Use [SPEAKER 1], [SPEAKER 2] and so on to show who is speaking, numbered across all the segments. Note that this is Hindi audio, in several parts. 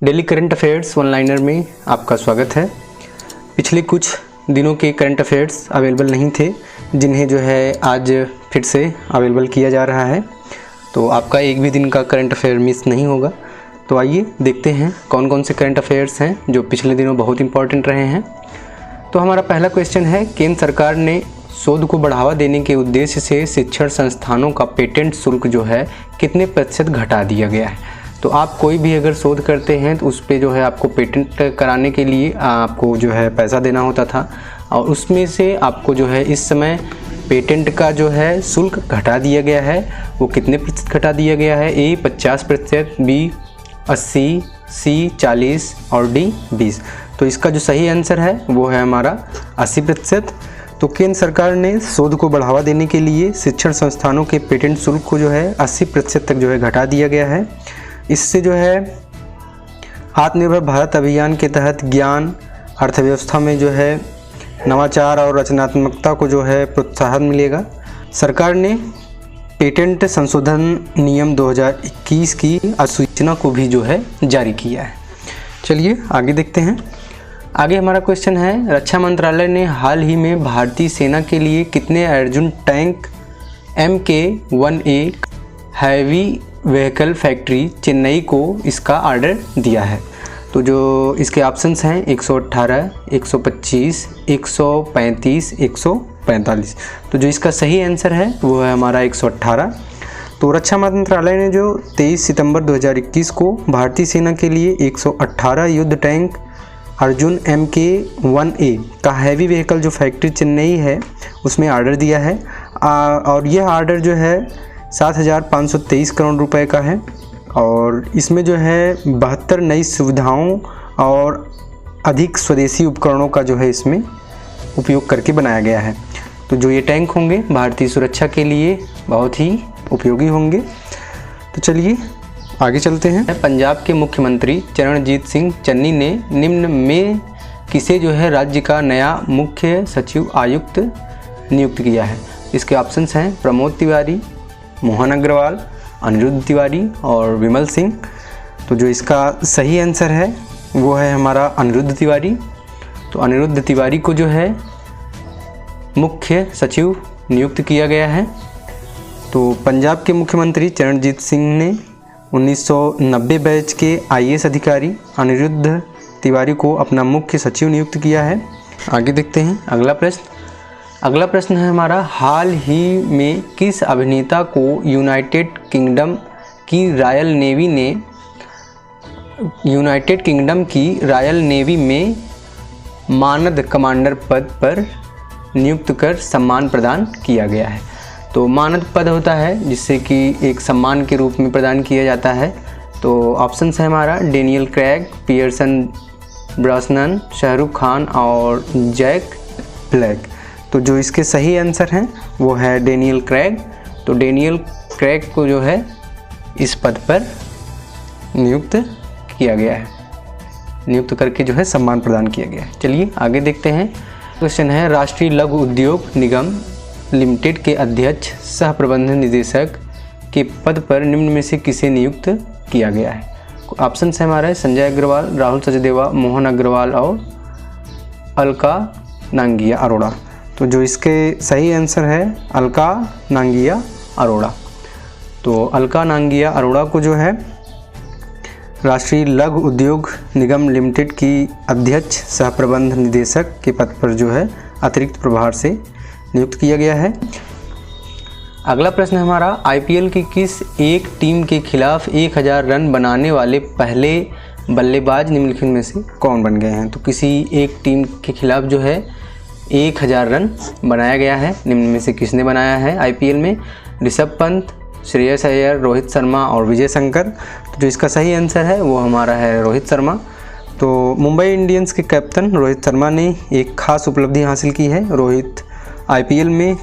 [SPEAKER 1] Daily current affairs one liner में आपका स्वागत है। पिछले कुछ दिनों के करंट अफेयर्स अवेलेबल नहीं थे, जिन्हें जो है आज फिर से अवेलेबल किया जा रहा है, तो आपका एक भी दिन का करंट अफेयर मिस नहीं होगा। तो आइए देखते हैं कौन कौन से करंट अफेयर्स हैं जो पिछले दिनों बहुत इंपॉर्टेंट रहे हैं। तो हमारा पहला क्वेश्चन है, केंद्र सरकार ने शोध को बढ़ावा देने के उद्देश्य से शिक्षण संस्थानों का पेटेंट शुल्क जो है कितने प्रतिशत घटा दिया गया है। तो आप कोई भी अगर शोध करते हैं तो उस पे जो है आपको पेटेंट कराने के लिए आपको जो है पैसा देना होता था, और उसमें से आपको जो है इस समय पेटेंट का जो है शुल्क घटा दिया गया है। वो कितने प्रतिशत घटा दिया गया है? ए 50%, बी 80%, सी 40% और डी 20%। तो इसका जो सही आंसर है वो है हमारा 80%। तो केंद्र सरकार ने शोध को बढ़ावा देने के लिए शिक्षण संस्थानों के पेटेंट शुल्क को जो है 80% तक जो है घटा दिया गया है। इससे जो है आत्मनिर्भर भारत अभियान के तहत ज्ञान, अर्थव्यवस्था में जो है नवाचार और रचनात्मकता को जो है प्रोत्साहन मिलेगा। सरकार ने पेटेंट संशोधन नियम 2021 की अधिसूचना को भी जो है जारी किया है। चलिए आगे देखते हैं। आगे हमारा क्वेश्चन है, रक्षा मंत्रालय ने हाल ही में भारतीय सेना के लिए कितने Arjun tank MK-1A heavy vehicle factory Chennai को इसका ऑर्डर दिया है? तो जो इसके ऑप्शंस हैं 118, 125, 135, 145। तो जो इसका सही आंसर है वो है हमारा 118। तो रक्षा मंत्रालय ने जो 23 सितंबर 2021 को भारतीय सेना के लिए 118 युद्ध टैंक अर्जुन MK-1A का हैवी व्हीकल जो फैक्ट्री चेन्नई है उसमें ऑर्डर दिया है, और यह ऑर्डर जो है 7,523 करोड़ रुपए का है, और इसमें जो है 72 नई सुविधाओं और अधिक स्वदेशी उपकरणों का जो है इसमें उपयोग करके बनाया गया है। तो जो ये टैंक होंगे भारतीय सुरक्षा के लिए बहुत ही उपयोगी होंगे। तो चलिए आगे चलते हैं। पंजाब के मुख्यमंत्री चरणजीत सिंह चन्नी ने निम्न में किसे जो है राज्य का नया मुख्य सचिव आयुक्त नियुक्त किया है? इसके ऑप्शंस हैं प्रमोद तिवारी, मोहन अग्रवाल, अनिरुद्ध तिवारी और विमल सिंह। तो जो इसका सही आंसर है वो है हमारा अनिरुद्ध तिवारी। तो अनिरुद्ध तिवारी को जो है मुख्य सचिव नियुक्त किया गया है। तो पंजाब के मुख्यमंत्री चरणजीत सिंह ने 1990 बैच के IAS अधिकारी अनिरुद्ध तिवारी को अपना मुख्य सचिव नियुक्त किया है। आगे देखते हैं अगला प्रश्न है हमारा, हाल ही में किस अभिनेता को यूनाइटेड किंगडम की रॉयल नेवी में मानद कमांडर पद पर नियुक्त कर सम्मान प्रदान किया गया है? तो मानद पद होता है जिससे कि एक सम्मान के रूप में प्रदान किया जाता है। तो ऑप्शन है हमारा Daniel Craig, Pearson Brosnan, Shahrukh Khan और जैक ब्लैक। तो जो इसके सही आंसर हैं वो है डेनियल क्रेग। तो डेनियल क्रेग को जो है इस पद पर नियुक्त किया गया है, नियुक्त करके जो है सम्मान प्रदान किया गया है। चलिए आगे देखते हैं। क्वेश्चन है, राष्ट्रीय लघु उद्योग निगम लिमिटेड के अध्यक्ष सह प्रबंध निदेशक के पद पर निम्न में से किसे नियुक्त किया गया है? ऑप्शन है हमारा संजय अग्रवाल, राहुल सचदेवा, मोहन अग्रवाल और अलका नांगिया अरोड़ा। तो जो इसके सही आंसर है अलका नांगिया अरोड़ा। तो अलका नांगिया अरोड़ा को जो है राष्ट्रीय लघु उद्योग निगम लिमिटेड की अध्यक्ष सह प्रबंध निदेशक के पद पर जो है अतिरिक्त प्रभार से नियुक्त किया गया है। अगला प्रश्न हमारा, IPL की किस एक टीम के खिलाफ 1000 रन बनाने वाले पहले बल्लेबाज निम्नलिखित में से कौन बन गए हैं? तो किसी एक टीम के खिलाफ जो है 1000 रन बनाया गया है, निम्न में से किसने बनाया है IPL में? ऋषभ पंत, श्रेयस अय्यर, रोहित शर्मा और विजय शंकर। तो जो इसका सही आंसर है वो हमारा है रोहित शर्मा। तो मुंबई इंडियंस के कैप्टन रोहित शर्मा ने एक खास उपलब्धि हासिल की है। रोहित IPL में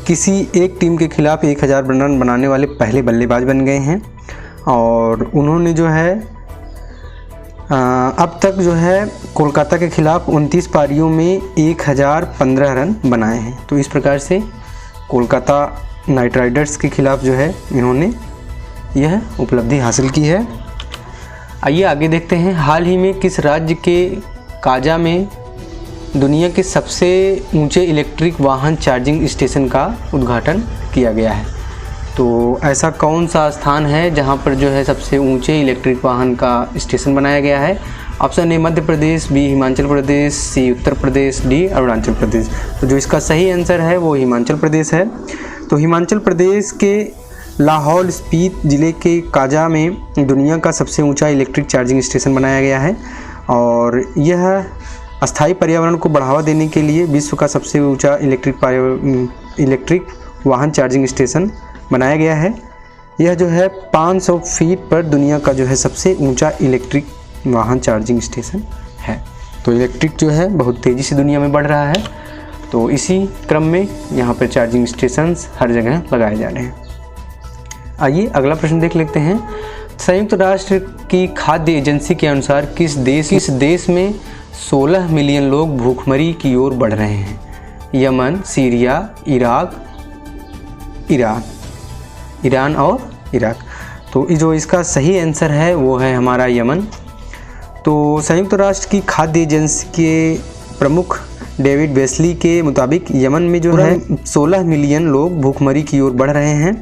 [SPEAKER 1] किसी एक टीम के खिलाफ 1000 रन बनाने वाले पहले बल्लेबाज बन गए हैं, और उन्होंने जो है अब तक जो है कोलकाता के खिलाफ 29 पारियों में 1015 रन बनाए हैं। तो इस प्रकार से कोलकाता नाइट राइडर्स के खिलाफ जो है इन्होंने यह उपलब्धि हासिल की है। आइए आगे देखते हैं। हाल ही में किस राज्य के काजा में दुनिया के सबसे ऊंचे इलेक्ट्रिक वाहन चार्जिंग स्टेशन का उद्घाटन किया गया है? तो ऐसा कौन सा स्थान है जहां पर जो है सबसे ऊंचे इलेक्ट्रिक वाहन का स्टेशन बनाया गया है? Option A Madhya Pradesh, B Himachal Pradesh, C Uttar Pradesh, D Arunachal Pradesh. तो जो इसका सही आंसर है वो हिमाचल प्रदेश है। तो हिमाचल प्रदेश के लाहौल स्पीति ज़िले के काजा में दुनिया का सबसे ऊंचा इलेक्ट्रिक चार्जिंग स्टेशन बनाया गया है और यह अस्थायी पर्यावरण को बढ़ावा देने के लिए विश्व का सबसे ऊंचा इलेक्ट्रिक वाहन चार्जिंग स्टेशन बनाया गया है। यह जो है 500 फीट पर दुनिया का जो है सबसे ऊंचा इलेक्ट्रिक वाहन चार्जिंग स्टेशन है। तो इलेक्ट्रिक जो है बहुत तेज़ी से दुनिया में बढ़ रहा है, तो इसी क्रम में यहाँ पर चार्जिंग स्टेशंस हर जगह लगाए जा रहे हैं। आइए अगला प्रश्न देख लेते हैं। संयुक्त राष्ट्र की खाद्य एजेंसी के अनुसार किस देश में 16 मिलियन लोग भूखमरी की ओर बढ़ रहे हैं? यमन, सीरिया, ईरान और इराक। तो जो इसका सही आंसर है वो है हमारा यमन। तो संयुक्त राष्ट्र की खाद्य एजेंसी के प्रमुख डेविड बेस्ली के मुताबिक यमन में जो है 16 मिलियन लोग भूखमरी की ओर बढ़ रहे हैं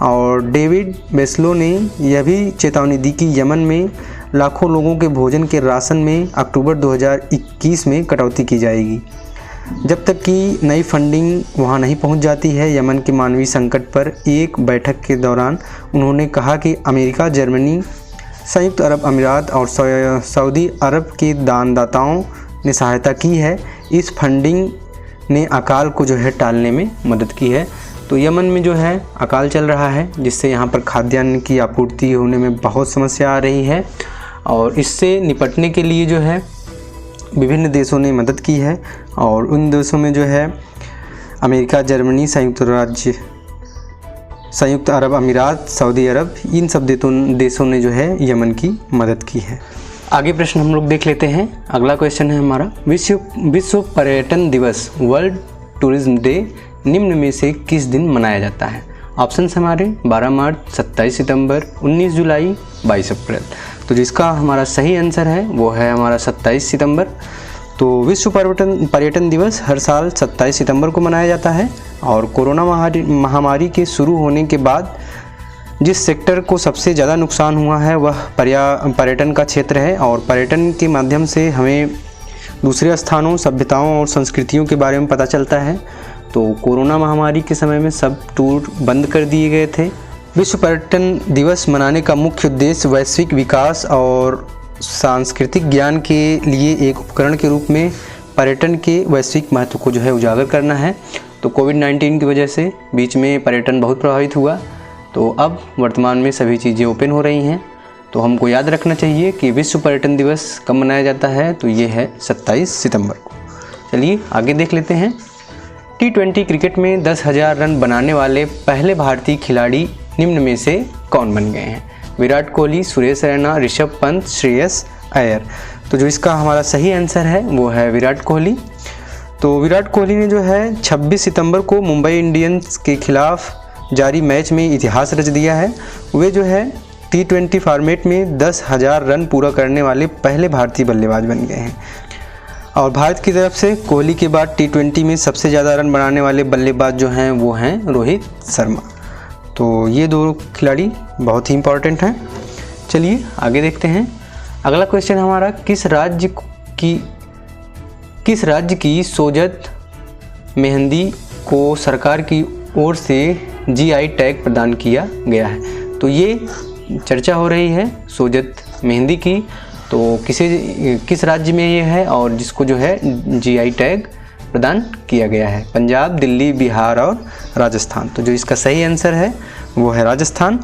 [SPEAKER 1] और डेविड बेस्लो ने यह भी चेतावनी दी कि यमन में लाखों लोगों के भोजन के राशन में अक्टूबर 2021 में कटौती की जाएगी। जब तक कि नई फंडिंग वहां नहीं पहुंच जाती है। यमन के मानवीय संकट पर एक बैठक के दौरान उन्होंने कहा कि अमेरिका, जर्मनी, संयुक्त अरब अमीरात और सऊदी अरब के दानदाताओं ने सहायता की है। इस फंडिंग ने अकाल को जो है टालने में मदद की है। तो यमन में जो है अकाल चल रहा है जिससे यहाँ पर खाद्यान्न की आपूर्ति होने में बहुत समस्या आ रही है और इससे निपटने के लिए जो है विभिन्न देशों ने मदद की है और उन देशों में जो है अमेरिका, जर्मनी, संयुक्त अरब अमीरात, सऊदी अरब, इन सब देशों ने जो है यमन की मदद की है। आगे प्रश्न हम लोग देख लेते हैं। अगला क्वेश्चन है हमारा, विश्व पर्यटन दिवस वर्ल्ड टूरिज्म डे निम्न में से किस दिन मनाया जाता है? ऑप्शन हमारे 12 मार्च, 27 सितंबर, 19 जुलाई, 22 अप्रैल। तो जिसका हमारा सही आंसर है वो है हमारा 27 सितंबर। तो विश्व पर्यटन दिवस हर साल 27 सितंबर को मनाया जाता है और कोरोना महामारी के शुरू होने के बाद जिस सेक्टर को सबसे ज़्यादा नुकसान हुआ है वह पर्यटन का क्षेत्र है और पर्यटन के माध्यम से हमें दूसरे स्थानों, सभ्यताओं और संस्कृतियों के बारे में पता चलता है। तो कोरोना महामारी के समय में सब टूर बंद कर दिए गए थे। विश्व पर्यटन दिवस मनाने का मुख्य उद्देश्य वैश्विक विकास और सांस्कृतिक ज्ञान के लिए एक उपकरण के रूप में पर्यटन के वैश्विक महत्व को जो है उजागर करना है। तो कोविड-19 की वजह से बीच में पर्यटन बहुत प्रभावित हुआ, तो अब वर्तमान में सभी चीज़ें ओपन हो रही हैं। तो हमको याद रखना चाहिए कि विश्व पर्यटन दिवस कब मनाया जाता है, तो ये है 27 सितंबर को। चलिए आगे देख लेते हैं। T20 क्रिकेट में 10,000 रन बनाने वाले पहले भारतीय खिलाड़ी निम्न में से कौन बन गए हैं? विराट कोहली, सुरेश रैना, ऋषभ पंत, श्रेयस अय्यर। तो जो इसका हमारा सही आंसर है वो है विराट कोहली। तो विराट कोहली ने जो है 26 सितंबर को मुंबई इंडियंस के खिलाफ जारी मैच में इतिहास रच दिया है। वे जो है T20 फॉर्मेट में 10,000 रन पूरा करने वाले पहले भारतीय बल्लेबाज बन गए हैं और भारत की तरफ से कोहली के बाद T20 में सबसे ज़्यादा रन बनाने वाले बल्लेबाज जो हैं वो हैं रोहित शर्मा। तो ये दो खिलाड़ी बहुत ही इम्पोर्टेंट हैं। चलिए आगे देखते हैं। अगला क्वेश्चन हमारा, किस राज्य की सोजत मेहंदी को सरकार की ओर से GI टैग प्रदान किया गया है? तो ये चर्चा हो रही है सोजत मेहंदी की, तो किस राज्य में ये है और जिसको जो है GI टैग प्रदान किया गया है? पंजाब, दिल्ली, बिहार और राजस्थान। तो जो इसका सही आंसर है वो है राजस्थान।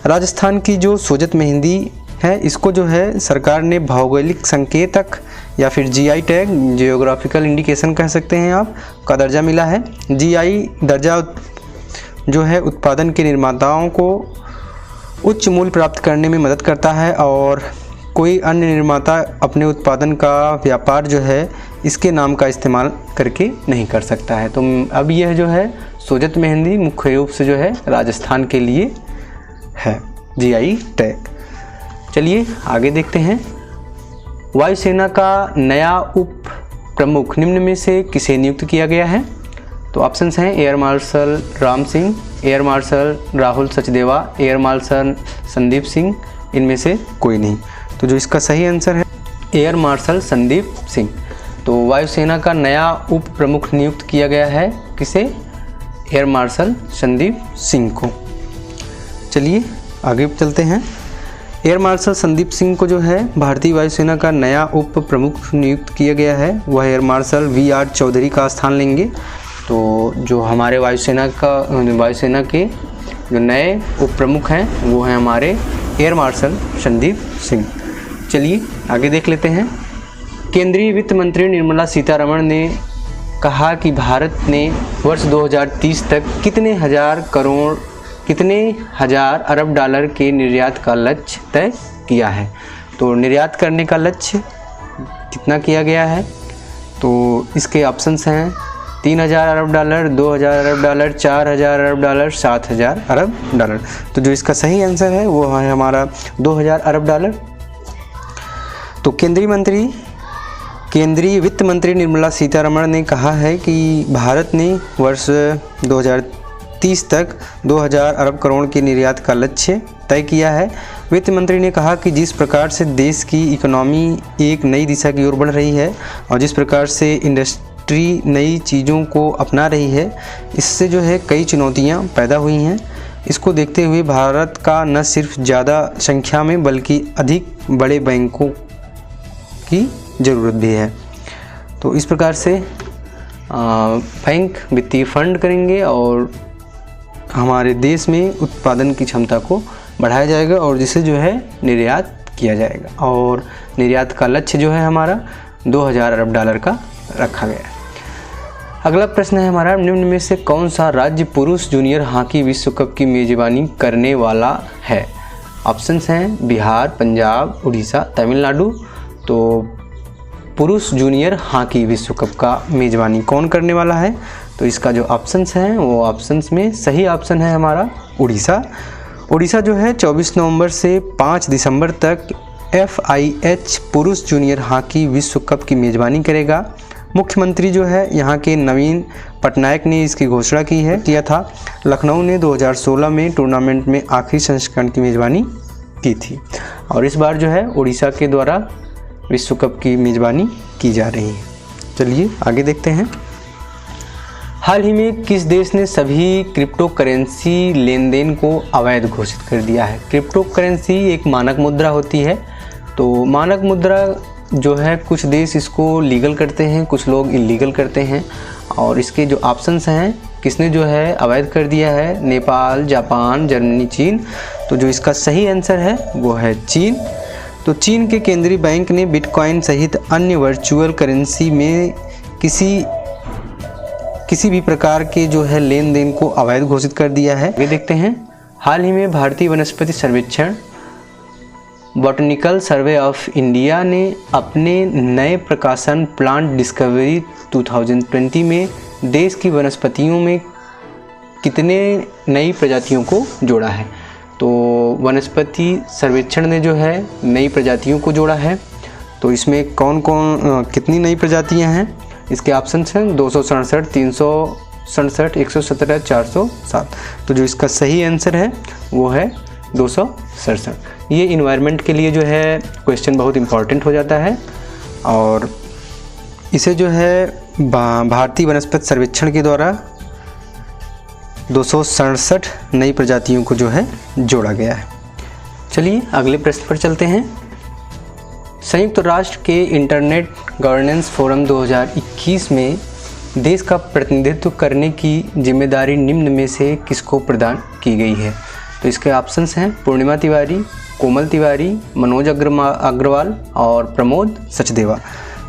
[SPEAKER 1] राजस्थान की जो सोजत मेहंदी है इसको जो है सरकार ने भौगोलिक संकेतक या फिर GI टैग, जियोग्राफिकल इंडिकेशन कह सकते हैं आप, का दर्जा मिला है। GI दर्जा जो है उत्पादन के निर्माताओं को उच्च मूल्य प्राप्त करने में मदद करता है और कोई अन्य निर्माता अपने उत्पादन का व्यापार जो है इसके नाम का इस्तेमाल करके नहीं कर सकता है। तो अब यह जो है सोजत मेहंदी मुख्य रूप से जो है राजस्थान के लिए है GI टैग। चलिए आगे देखते हैं। वायुसेना का नया उप प्रमुख निम्न में से किसे नियुक्त किया गया है? तो ऑप्शंस हैं air marshal Ram Singh, air marshal Rahul Sachdeva, air marshal Sandeep Singh, इनमें से कोई नहीं। तो जो इसका सही आंसर है एयर मार्शल संदीप सिंह। तो वायुसेना का नया उप प्रमुख नियुक्त किया गया है किसे? एयर मार्शल संदीप सिंह को। चलिए आगे चलते हैं। एयर मार्शल संदीप सिंह को जो है भारतीय वायुसेना का नया उप प्रमुख नियुक्त किया गया है, वह एयर मार्शल वी.आर. चौधरी का स्थान लेंगे। तो जो हमारे वायुसेना के जो नए उप प्रमुख हैं वो हैं हमारे एयर मार्शल संदीप सिंह। चलिए आगे देख लेते हैं। केंद्रीय वित्त मंत्री निर्मला सीतारमण ने कहा कि भारत ने वर्ष 2030 तक कितने हजार अरब डॉलर के निर्यात का लक्ष्य तय किया है? तो निर्यात करने का लक्ष्य कितना किया गया है? तो इसके ऑप्शंस हैं 3000 अरब डॉलर, 2000 अरब डॉलर, 4000 अरब डॉलर, 7000 अरब डॉलर। तो जो इसका सही आंसर है वो है हमारा 2000 अरब डॉलर। तो केंद्रीय वित्त मंत्री निर्मला सीतारमण ने कहा है कि भारत ने वर्ष 2030 तक 2000 अरब करोड़ के निर्यात का लक्ष्य तय किया है। वित्त मंत्री ने कहा कि जिस प्रकार से देश की इकोनॉमी एक नई दिशा की ओर बढ़ रही है और जिस प्रकार से इंडस्ट्री नई चीज़ों को अपना रही है, इससे जो है कई चुनौतियां पैदा हुई हैं। इसको देखते हुए भारत का न सिर्फ ज़्यादा संख्या में बल्कि अधिक बड़े बैंकों की ज़रूरत भी है। तो इस प्रकार से बैंक वित्तीय फंड करेंगे और हमारे देश में उत्पादन की क्षमता को बढ़ाया जाएगा और जिसे जो है निर्यात किया जाएगा। और निर्यात का लक्ष्य जो है हमारा 2000 अरब डॉलर का रखा गया है। अगला प्रश्न है हमारा, निम्न में से कौन सा राज्य पुरुष जूनियर हॉकी विश्व कप की मेज़बानी करने वाला है? ऑप्शंस हैं बिहार, पंजाब, उड़ीसा, तमिलनाडु। तो पुरुष जूनियर हॉकी विश्व कप का मेज़बानी कौन करने वाला है? तो इसका जो ऑप्शंस हैं वो ऑप्शंस में सही ऑप्शन है हमारा उड़ीसा। उड़ीसा जो है 24 नवंबर से 5 दिसंबर तक FIH पुरुष जूनियर हॉकी विश्व कप की मेज़बानी करेगा। मुख्यमंत्री जो है यहाँ के नवीन पटनायक ने इसकी घोषणा किया था। लखनऊ ने 2016 में टूर्नामेंट में आखिरी संस्करण की मेज़बानी की थी और इस बार जो है उड़ीसा के द्वारा विश्व कप की मेज़बानी की जा रही है। चलिए आगे देखते हैं। हाल ही में किस देश ने सभी क्रिप्टो करेंसी लेन देन को अवैध घोषित कर दिया है? क्रिप्टो करेंसी एक मानक मुद्रा होती है। तो मानक मुद्रा जो है कुछ देश इसको लीगल करते हैं, कुछ लोग इलीगल करते हैं और इसके जो ऑप्शंस हैं किसने जो है अवैध कर दिया है? नेपाल, जापान, जर्मनी, चीन। तो जो इसका सही आंसर है वो है चीन। तो चीन के केंद्रीय बैंक ने बिटकॉइन सहित अन्य वर्चुअल करेंसी में किसी भी प्रकार के जो है लेन देन को अवैध घोषित कर दिया है। ये देखते हैं। हाल ही में भारतीय वनस्पति सर्वेक्षण बॉटनिकल सर्वे ऑफ इंडिया ने अपने नए प्रकाशन प्लांट डिस्कवरी 2020 में देश की वनस्पतियों में कितने नई प्रजातियों को जोड़ा है? तो वनस्पति सर्वेक्षण ने जो है नई प्रजातियों को जोड़ा है। तो इसमें कितनी नई प्रजातियां हैं? इसके ऑप्शंस हैं 267, 367, 117, 407। तो जो इसका सही आंसर है वो है 267। ये इन्वायरमेंट के लिए जो है क्वेश्चन बहुत इम्पॉर्टेंट हो जाता है और इसे जो है भारतीय वनस्पति सर्वेक्षण के द्वारा 267 नई प्रजातियों को जो है जोड़ा गया है। चलिए अगले प्रश्न पर चलते हैं। संयुक्त राष्ट्र के इंटरनेट गवर्नेंस फोरम 2021 में देश का प्रतिनिधित्व करने की जिम्मेदारी निम्न में से किसको प्रदान की गई है? तो इसके ऑप्शंस हैं पूर्णिमा तिवारी, कोमल तिवारी, मनोज अग्रवाल और प्रमोद सचदेवा।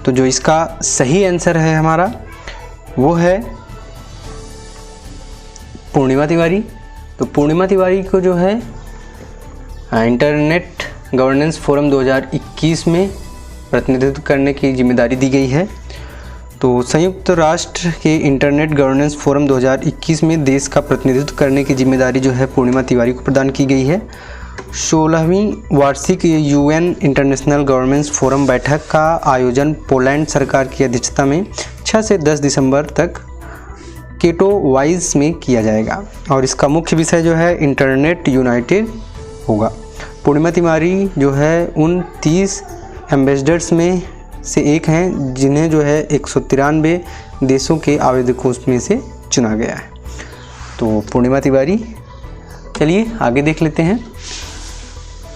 [SPEAKER 1] तो जो इसका सही आंसर है हमारा वो है पूर्णिमा तिवारी। तो पूर्णिमा तिवारी को जो है इंटरनेट गवर्नेंस फोरम 2021 में प्रतिनिधित्व करने की जिम्मेदारी दी गई है। तो संयुक्त राष्ट्र के इंटरनेट गवर्नेंस फोरम 2021 में देश का प्रतिनिधित्व करने की जिम्मेदारी जो है पूर्णिमा तिवारी को प्रदान की गई है 16वीं वार्षिक यूएन इंटरनेशनल गवर्नेंस फोरम बैठक का आयोजन पोलैंड सरकार की अध्यक्षता में 6 से 10 दिसंबर तक केटोवाइस में किया जाएगा और इसका मुख्य विषय जो है इंटरनेट यूनाइटेड होगा। पूर्णिमा तिवारी जो है उन 30 एम्बेसडर्स में से एक हैं जिन्हें जो है 193 देशों के आवेदकों में से चुना गया है। तो पूर्णिमा तिवारी, चलिए आगे देख लेते हैं।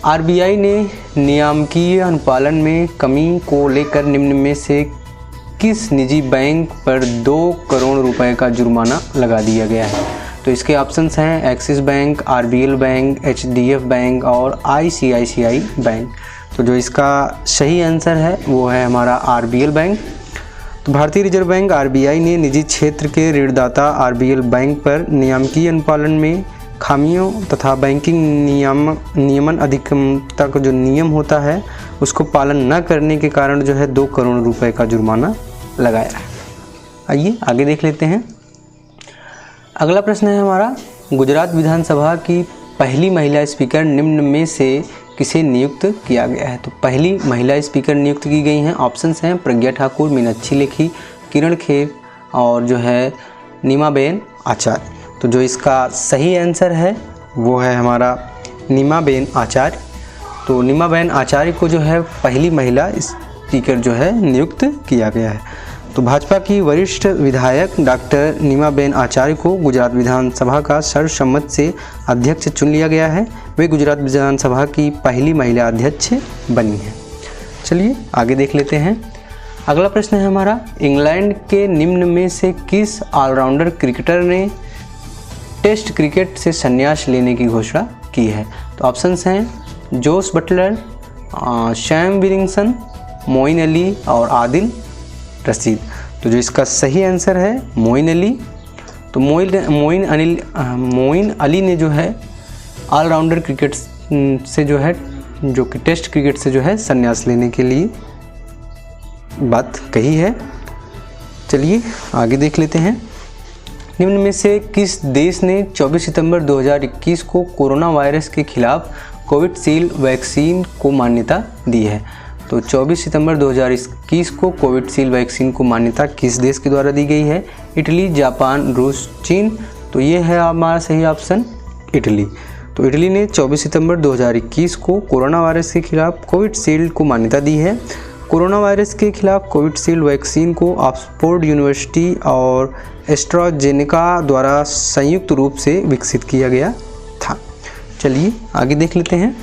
[SPEAKER 1] आरबीआई ने नियामकीय अनुपालन में कमी को लेकर निम्न में से किस निजी बैंक पर 2 करोड़ रुपए का जुर्माना लगा दिया गया है? तो इसके ऑप्शंस हैं एक्सिस बैंक, आरबीएल बैंक, एचडीएफ बैंक और आईसीआईसीआई बैंक। तो जो इसका सही आंसर है वो है हमारा आरबीएल बैंक। तो भारतीय रिजर्व बैंक आरबीआई ने निजी क्षेत्र के ऋणदाता आरबीएल बैंक पर नियामकीय अनुपालन में खामियों तथा बैंकिंग नियमन अधिगमता का जो नियम होता है उसको पालन न करने के कारण जो है 2 करोड़ रुपए का जुर्माना लगाया है। आइए आगे देख लेते हैं। अगला प्रश्न है हमारा, गुजरात विधानसभा की पहली महिला स्पीकर निम्न में से किसे नियुक्त किया गया है? तो पहली महिला स्पीकर नियुक्त की गई हैं, ऑप्शंस हैं प्रज्ञा ठाकुर, मीनाक्षी लेखी, किरण खेर और जो है नीमाबेन आचार्य। तो जो इसका सही आंसर है वो है हमारा नीमाबेन आचार्य। तो नीमाबेन आचार्य को जो है पहली महिला स्पीकर जो है नियुक्त किया गया है। तो भाजपा की वरिष्ठ विधायक डॉक्टर नीमाबेन आचार्य को गुजरात विधानसभा का सर्वसम्मत से अध्यक्ष चुन लिया गया है। वे गुजरात विधानसभा की पहली महिला अध्यक्ष बनी हैं। चलिए आगे देख लेते हैं। अगला प्रश्न है हमारा, इंग्लैंड के निम्न में से किस ऑलराउंडर क्रिकेटर ने टेस्ट क्रिकेट से संन्यास लेने की घोषणा की है? तो ऑप्शंस हैं जोस बटलर, शैम विलिंगसन, मोइन अली और आदिल रशीद। तो जो इसका सही आंसर है मोइन अली। तो मोइन अली ने जो है ऑलराउंडर क्रिकेट से जो है जो कि टेस्ट क्रिकेट से जो है संन्यास लेने के लिए बात कही है। चलिए आगे देख लेते हैं। निम्न में से किस देश ने 24 सितंबर 2021 को कोरोना वायरस के खिलाफ कोविशील्ड वैक्सीन को मान्यता दी है? तो 24 सितंबर 2021 को कोविशील्ड वैक्सीन को मान्यता किस देश के द्वारा दी गई है? इटली, जापान, रूस, चीन। तो ये है हमारा सही ऑप्शन इटली। तो इटली ने 24 सितंबर 2021 को कोरोना वायरस के खिलाफ कोविशील्ड को मान्यता दी है। कोरोना वायरस के खिलाफ कोविशील्ड वैक्सीन को ऑक्सफोर्ड यूनिवर्सिटी और एस्ट्राजेनेका द्वारा संयुक्त रूप से विकसित किया गया था। चलिए आगे देख लेते हैं।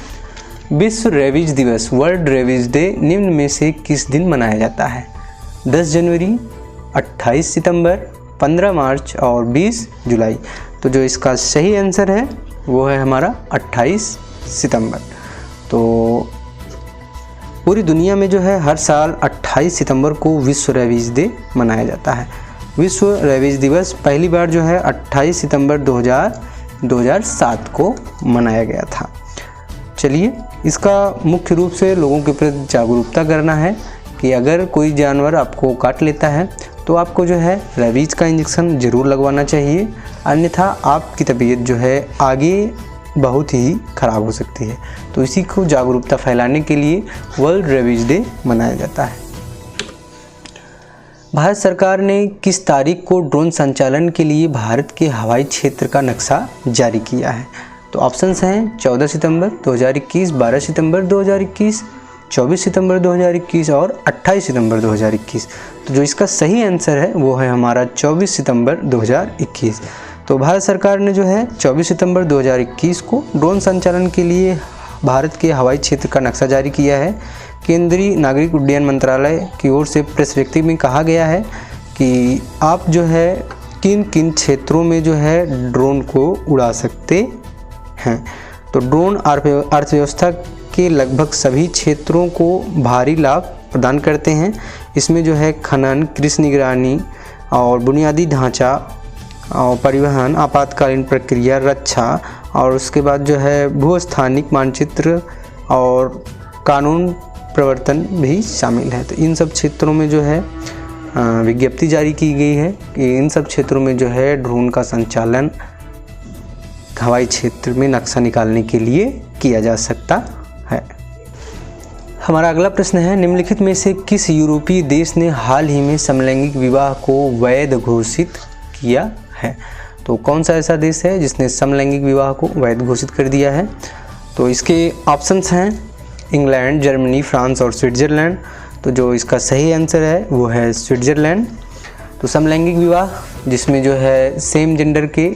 [SPEAKER 1] विश्व रेबीज दिवस, वर्ल्ड रेबीज डे निम्न में से किस दिन मनाया जाता है? 10 जनवरी, 28 सितंबर, 15 मार्च और 20 जुलाई। तो जो इसका सही आंसर है वो है हमारा 28 सितंबर। तो पूरी दुनिया में जो है हर साल 28 सितंबर को विश्व रेबीज डे मनाया जाता है। विश्व रेबीज दिवस पहली बार जो है 28 सितंबर 2007 को मनाया गया था। चलिए, इसका मुख्य रूप से लोगों के प्रति जागरूकता करना है कि अगर कोई जानवर आपको काट लेता है तो आपको जो है रेबीज का इंजेक्शन ज़रूर लगवाना चाहिए, अन्यथा आपकी तबीयत जो है आगे बहुत ही ख़राब हो सकती है। तो इसी को जागरूकता फैलाने के लिए वर्ल्ड रेबीज डे मनाया जाता है। भारत सरकार ने किस तारीख को ड्रोन संचालन के लिए भारत के हवाई क्षेत्र का नक्शा जारी किया है? तो ऑप्शंस हैं 14 सितंबर 2021, 12 सितंबर 2021, 24 सितंबर 2021 और 28 सितंबर 2021। तो जो इसका सही आंसर है वो है हमारा 24 सितंबर 2021। तो भारत सरकार ने जो है 24 सितंबर 2021 को ड्रोन संचालन के लिए भारत के हवाई क्षेत्र का नक्शा जारी किया है। केंद्रीय नागरिक उड्डयन मंत्रालय की ओर से प्रेस विज्ञप्ति में कहा गया है कि आप जो है किन किन क्षेत्रों में जो है ड्रोन को उड़ा सकते हैं। तो ड्रोन अर्थव्यवस्था के लगभग सभी क्षेत्रों को भारी लाभ प्रदान करते हैं। इसमें जो है खनन, कृषि निगरानी और बुनियादी ढांचा और परिवहन, आपातकालीन प्रक्रिया, रक्षा और उसके बाद जो है भूस्थानिक मानचित्र और कानून प्रवर्तन भी शामिल है। तो इन सब क्षेत्रों में जो है विज्ञप्ति जारी की गई है कि इन सब क्षेत्रों में जो है ड्रोन का संचालन हवाई क्षेत्र में नक्शा निकालने के लिए किया जा सकता है। हमारा अगला प्रश्न है, निम्नलिखित में से किस यूरोपीय देश ने हाल ही में समलैंगिक विवाह को वैध घोषित किया है? तो कौन सा ऐसा देश है जिसने समलैंगिक विवाह को वैध घोषित कर दिया है? तो इसके ऑप्शंस हैं इंग्लैंड, जर्मनी, फ्रांस और स्विट्ज़रलैंड। तो जो इसका सही आंसर है वो है स्विट्ज़रलैंड। तो समलैंगिक विवाह जिसमें जो है सेम जेंडर के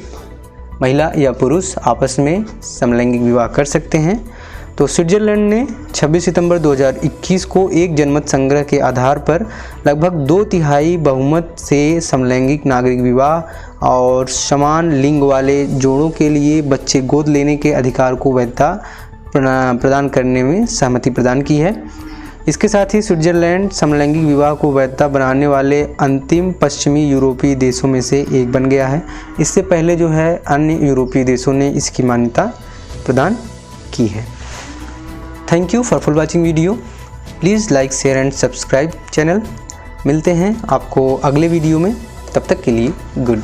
[SPEAKER 1] महिला या पुरुष आपस में समलैंगिक विवाह कर सकते हैं। तो स्विट्ज़रलैंड ने 26 सितंबर 2021 को एक जनमत संग्रह के आधार पर लगभग 2/3 बहुमत से समलैंगिक नागरिक विवाह और समान लिंग वाले जोड़ों के लिए बच्चे गोद लेने के अधिकार को वैधता प्रदान करने में सहमति प्रदान की है। इसके साथ ही स्विट्ज़रलैंड समलैंगिक विवाह को वैधता बनाने वाले अंतिम पश्चिमी यूरोपीय देशों में से एक बन गया है। इससे पहले जो है अन्य यूरोपीय देशों ने इसकी मान्यता प्रदान की है। Thank you for full watching video. Please like, share and subscribe channel. मिलते हैं आपको अगले वीडियो में, तब तक के लिए गुड।